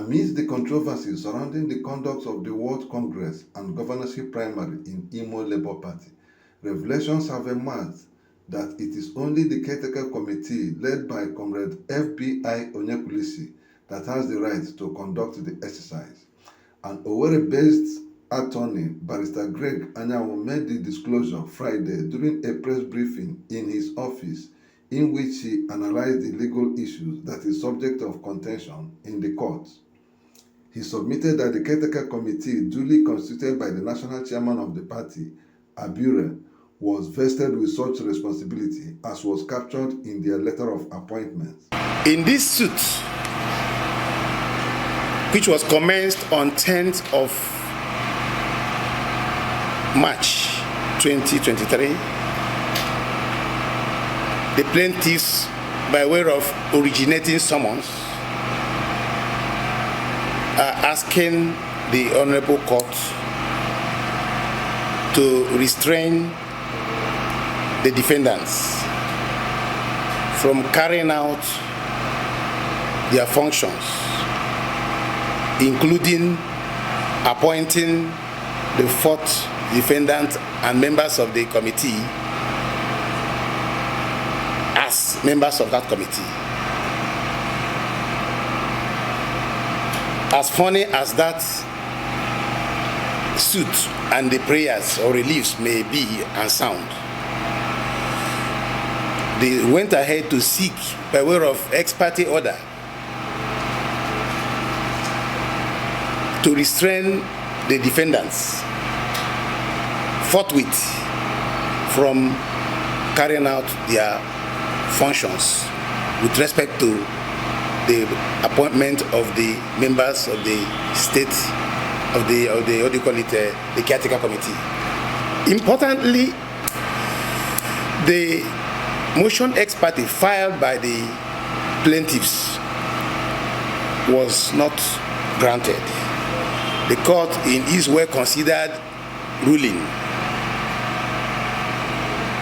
Amidst the controversy surrounding the conduct of the World Congress and governorship primary in Imo Labour Party, revelations have emerged that it is only the Caretaker Committee led by Comrade F.B.I. Onyekwulisi that has the right to conduct the exercise. An Owerri-based attorney, Barrister Greg Anyanwu, made the disclosure Friday during a press briefing in his office in which he analyzed the legal issues that is subject of contention in the courts. He submitted that the Caretaker Committee, duly constituted by the national chairman of the party, Abure, was vested with such responsibility as was captured in their letter of appointment. In this suit, which was commenced on 10th of March 2023, the plaintiffs, by way of originating summons, are asking the Honorable Court to restrain the defendants from carrying out their functions, including appointing the fourth defendant and members of the committee as members of that committee. As funny as that suit and the prayers or reliefs may be and sound, they went ahead to seek, by way of ex parte order, to restrain the defendants forthwith from carrying out their functions with respect to the appointment of the members of the state of the what do you call it, the Caretaker Committee. Importantly, the motion ex parte filed by the plaintiffs was not granted. The court, in its well-considered ruling,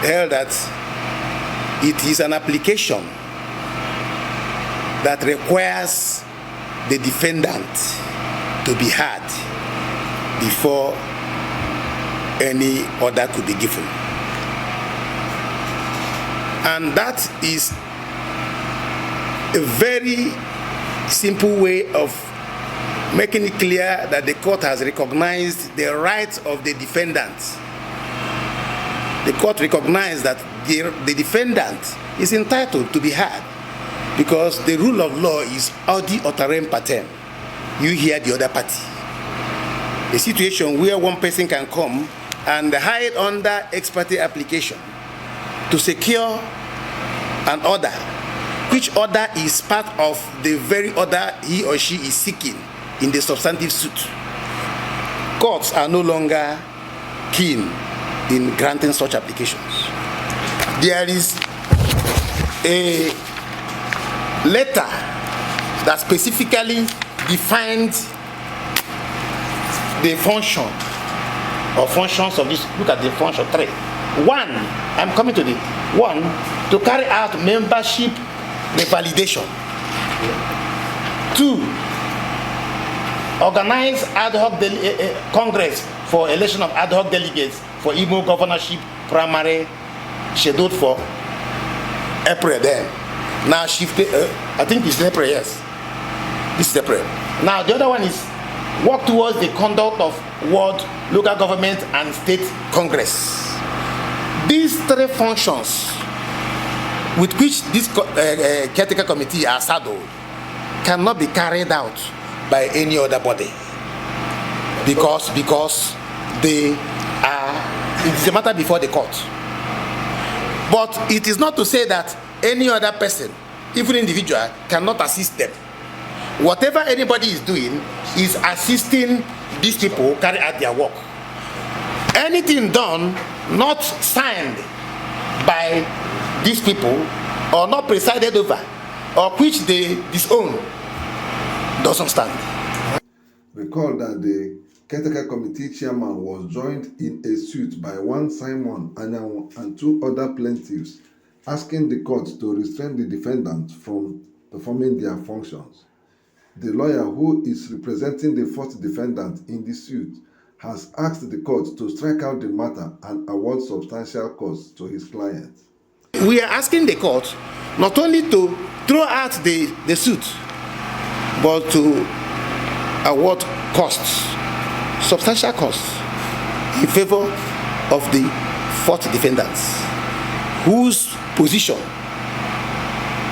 held that it is an application that requires the defendant to be heard before any order could be given. And that is a very simple way of making it clear that the court has recognized the rights of the defendant. The court recognized that the defendant is entitled to be heard, because the rule of law is audi autorem patem. You hear the other party. A situation where one person can come and hide under ex parte application to secure an order, which order is part of the very order he or she is seeking in the substantive suit. Courts are no longer keen in granting such applications. There is a letter that specifically defines the function or functions of this. Look at the function 3. 1, I'm coming to the 1, to carry out membership revalidation. 2, organize ad hoc congress for election of ad hoc delegates for Imo governorship primary scheduled for April then. Now shifted, I think it's April, yes. This is April. Now the other one is work towards the conduct of World, Local Government and State Congress. These 3 functions with which this Caretaker Committee are saddled cannot be carried out by any other body, because they are, it is a matter before the court. But it is not to say that any other person, even individual, cannot assist them. Whatever anybody is doing is assisting these people carry out their work. Anything done not signed by these people or not presided over or which they disown doesn't stand. Recall that the Caretaker Committee chairman was joined in a suit by one Simon Anyanwu and 2 other plaintiffs, asking the court to restrain the defendants from performing their functions. The lawyer who is representing the fourth defendant in the suit has asked the court to strike out the matter and award substantial costs to his client. We are asking the court not only to throw out the suit, but to award costs, substantial costs, in favor of the fourth defendants, whose position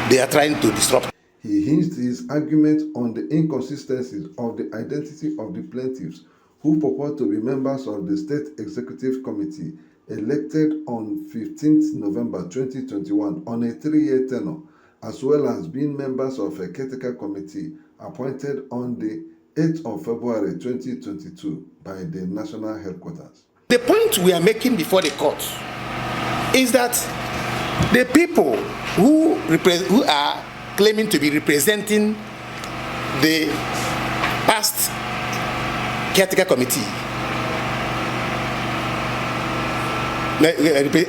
they are trying to disrupt. He hinged his argument on the inconsistencies of the identity of the plaintiffs who purport to be members of the State Executive Committee elected on 15th November 2021 on a 3-year tenure, as well as being members of a Caretaker Committee appointed on the 8th of February 2022 by the national headquarters. The point we are making before the court is that the people who are claiming to be representing the past Caretaker Committee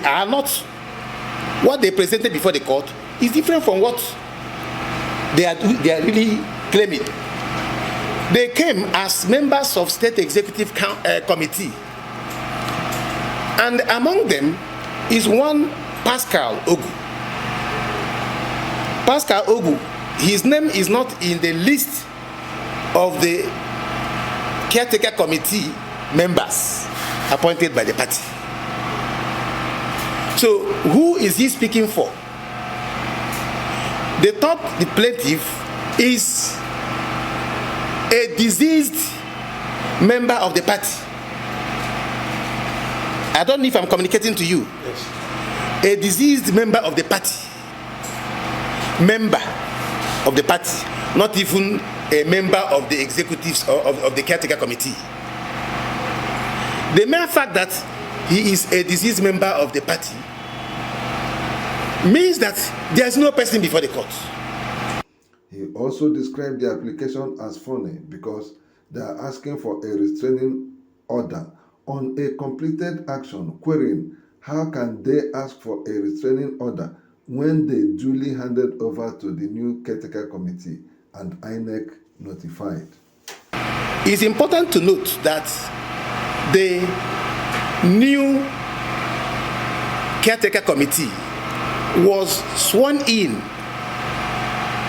are not, what they presented before the court is different from what they are really claiming. They came as members of State Executive Committee, and among them is one Pascal Ogu. Pascal Ogu, his name is not in the list of the Caretaker Committee members appointed by the party. So who is he speaking for? They thought the plaintiff is a deceased member of the party. I don't know if I'm communicating to you. Yes. A deceased member of the party. Member of the party, not even a member of the executives of the Caretaker Committee. The mere fact that he is a deceased member of the party means that there is no person before the court. He also described the application as funny because they are asking for a restraining order on a completed action, querying how can they ask for a restraining order when they duly handed over to the new Caretaker Committee and INEC notified. It's important to note that the new Caretaker Committee was sworn in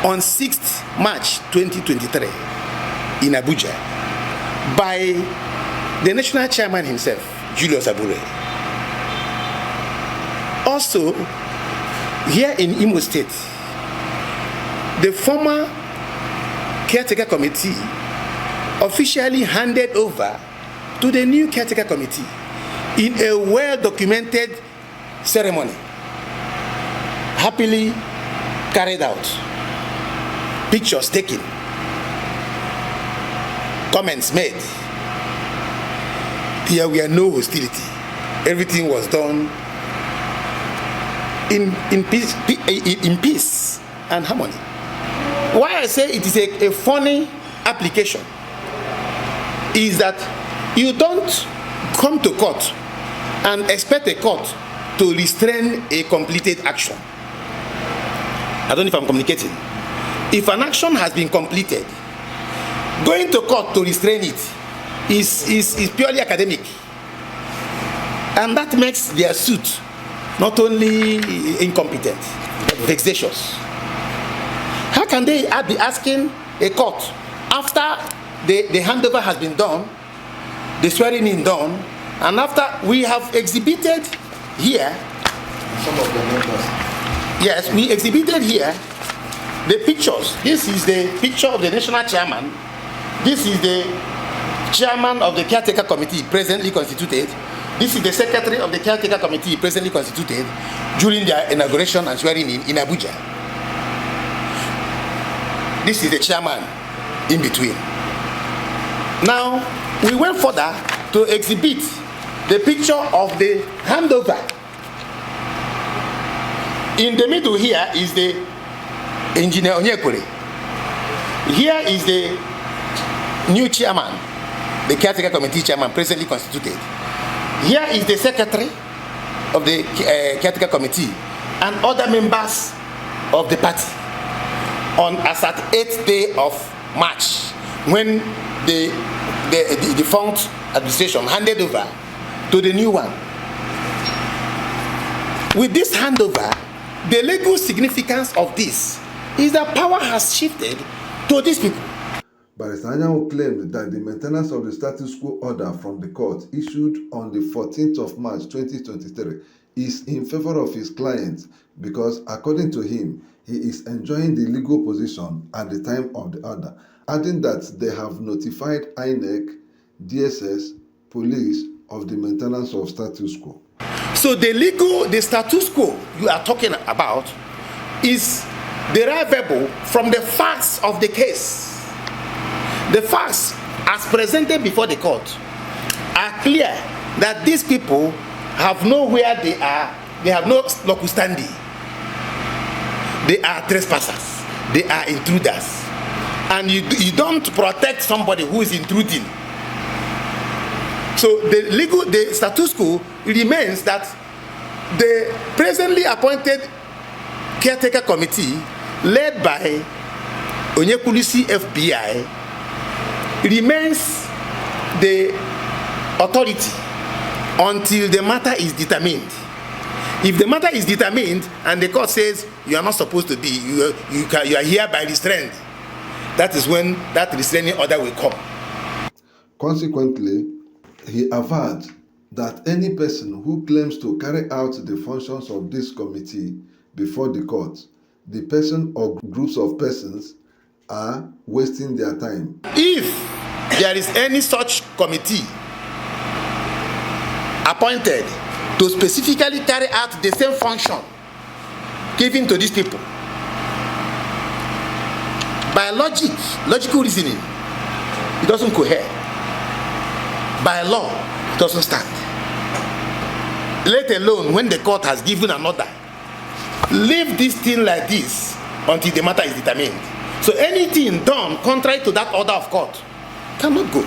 on 6th March 2023 in Abuja by the national chairman himself, Julius Abure. Also, here in Imo State, the former Caretaker Committee officially handed over to the new Caretaker Committee in a well-documented ceremony, happily carried out, pictures taken, comments made. There were no hostility. Everything was done in peace and harmony. Why I say it is a funny application is that you don't come to court and expect a court to restrain a completed action. I don't know if I'm communicating. If an action has been completed, going to court to restrain it is purely academic. And that makes their suit not only incompetent, but vexatious. How can they be asking a court after the handover has been done, the swearing in done, and after we have exhibited here, Some of the members. yes, we exhibited here the pictures. This is the picture of the national chairman. This is the chairman of the Caretaker Committee presently constituted. This is the secretary of the Caretaker Committee presently constituted during their inauguration and swearing in Abuja. This is the chairman in between. Now, we went further to exhibit the picture of the handover. In the middle here is the engineer Onyekwulisi. Here is the new chairman, the Caretaker Committee chairman presently constituted. Here is the secretary of the Caretaker Committee and other members of the party as at 8th day of March, when the defunct administration handed over to the new one. With this handover, the legal significance of this is that power has shifted to these people. Barrister Anyanwu claimed that the maintenance of the status quo order from the court issued on the 14th of March 2023 is in favor of his client because, according to him, he is enjoying the legal position at the time of the order, adding that they have notified INEC, DSS, police of the maintenance of status quo. So the status quo you are talking about is derivable from the facts of the case. The facts as presented before the court are clear that these people have nowhere they are, they have no locus standi. They are trespassers, they are intruders. And you don't protect somebody who is intruding. So the status quo remains that the presently appointed caretaker committee led by Onyekwulisi F.B.I. remains the authority until the matter is determined. If the matter is determined and the court says you are not supposed to be, you are hereby restrained, that is when that restraining order will come. Consequently, he averred that any person who claims to carry out the functions of this committee before the court, the person or groups of persons are wasting their time. If there is any such committee appointed to specifically carry out the same function given to these people, by logical reasoning, it doesn't cohere. By law, it doesn't stand. Let alone when the court has given an order. Leave this thing like this until the matter is determined. So anything done contrary to that order of court cannot go.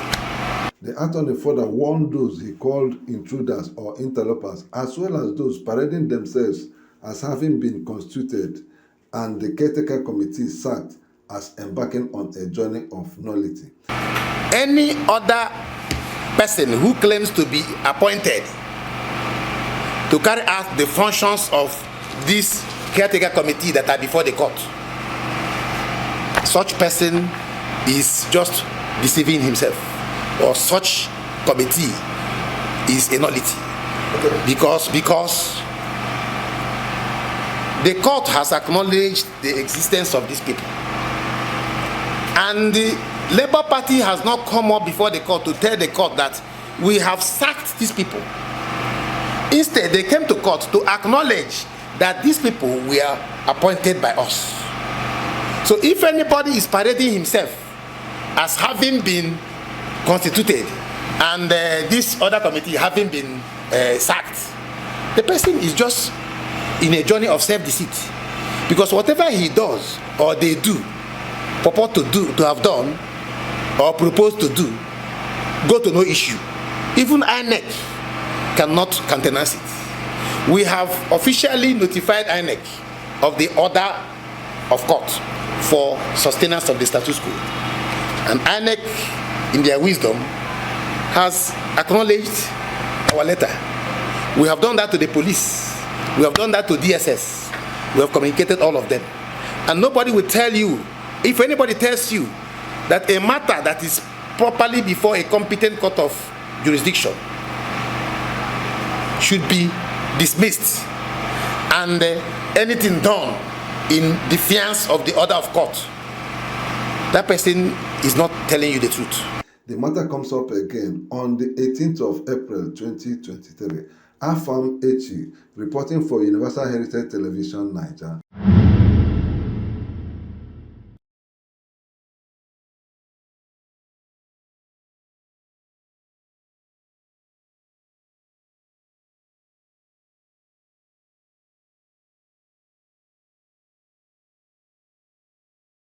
The attorney further warned those he called intruders or interlopers, as well as those parading themselves as having been constituted and the caretaker committee sacked as embarking on a journey of nullity. Any other person who claims to be appointed to carry out the functions of this caretaker committee that are before the court, such person is just deceiving himself, or such committee is a nullity. Because the court has acknowledged the existence of these people, and the Labour Party has not come up before the court to tell the court that we have sacked these people. Instead, they came to court to acknowledge that these people were appointed by us. So if anybody is parading himself as having been constituted and this other committee having been sacked, the person is just in a journey of self-deceit, because whatever he does or they do, purport to have done or propose to do, go to no issue. Even INEC cannot countenance it. We have officially notified INEC of the order of court for sustenance of the status quo, and INEC, in their wisdom, has acknowledged our letter. We have done that to the police, we have done that to DSS, we have communicated all of them, and nobody will tell you, if anybody tells you that a matter that is properly before a competent court of jurisdiction should be dismissed and anything done in defiance of the order of court, that person is not telling you the truth. The matter comes up again on the 18th of April 2023. Afam Echi, reporting for Universal Heritage Television, Nigeria.